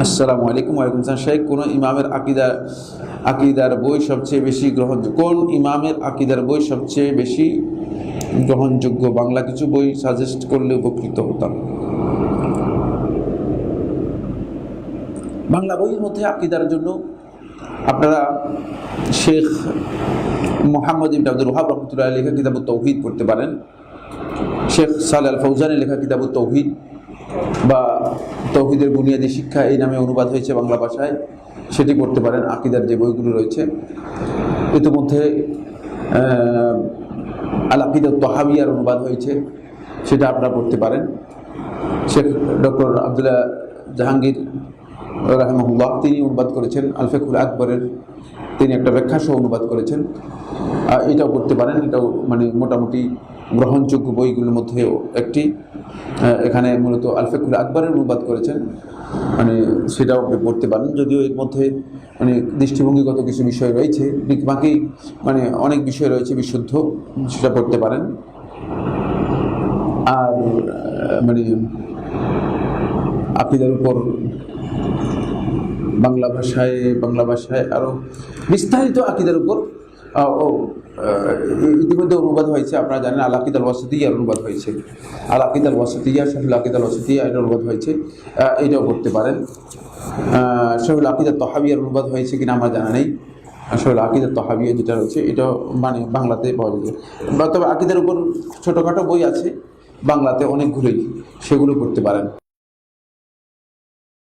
আসসালামু আলাইকুম। ওয়ালাইকুম আসসালাম। শেখ, কোন ইমামের আকিদার বই সবচেয়ে বেশি গ্রহণযোগ্য? কোন ইমামের আকিদার বই সবচেয়ে বেশি গ্রহণযোগ্য? বাংলা কিছু বই সাজেস্ট করলে উপকৃত হতাম। বাংলা বইয়ের মধ্যে আকিদার জন্য আপনারা শেখ মোহাম্মদ ইবনে আব্দুল ওয়াহাব রহমতুল্লাহ আলাইহি লেখা কিতাবুত তাওহীদ পড়তে পারেন। শেখ সালেহ আল ফৌজানের লেখা কিতাবুত তাওহীদ বা তৌহিদের বুনিয়াদী শিক্ষা এই নামে অনুবাদ হয়েছে বাংলা ভাষায়, সেটি পড়তে পারেন। আকিদার যে বইগুলো রয়েছে ইতিমধ্যে আল আকিদাত তাহাবিয়ার অনুবাদ হয়েছে, সেটা আপনারা পড়তে পারেন। শেখ ডক্টর আব্দুল্লাহ জাহাঙ্গীর রাহিমাহুল্লাহ তিনি অনুবাদ করেছেন আল ফিকহুল আকবরের, তিনি একটা ব্যাখ্যাসহ অনুবাদ করেছেন, এটাও পড়তে পারেন। এটাও মানে মোটামুটি গ্রহণযোগ্য বইগুলোর মধ্যে একটি। এখানে মূলত আল ফিকহুল আকবরের অনুবাদ করেছেন, মানে সেটাও আপনি পড়তে পারেন। যদিও এর মধ্যে মানে দৃষ্টিভঙ্গিগত কিছু বিষয় রয়েছে, বাকি মানে অনেক বিষয় রয়েছে বিশুদ্ধ, সেটা পড়তে পারেন। আর মানে আকিদার উপর বাংলা ভাষায় আরও বিস্তারিত আকিদার উপর ইতিমধ্যে অনুবাদ হয়েছে। আপনারা জানেন আল আকিদ আল ওয়াসিতিয়ার অনুবাদ হয়েছে, আল আকিদ আল ওয়াসিতিয়া, শাহুল আকিদ আল ওয়াসিতিয়া, এটা অনুবাদ হয়েছে, এইটাও পড়তে পারেন। শাহুল আকিদ আত তাহাবিয়ার অনুবাদ হয়েছে কিনা আমার জানা নেই। শাহুল আকিদ আত তাহাবিয়া যেটা রয়েছে এটাও মানে বাংলাতে পাওয়া যায়, তবে আকিদার উপর ছোটোখাটো বই আছে বাংলাতে অনেকগুলোই, সেগুলো পড়তে পারেন।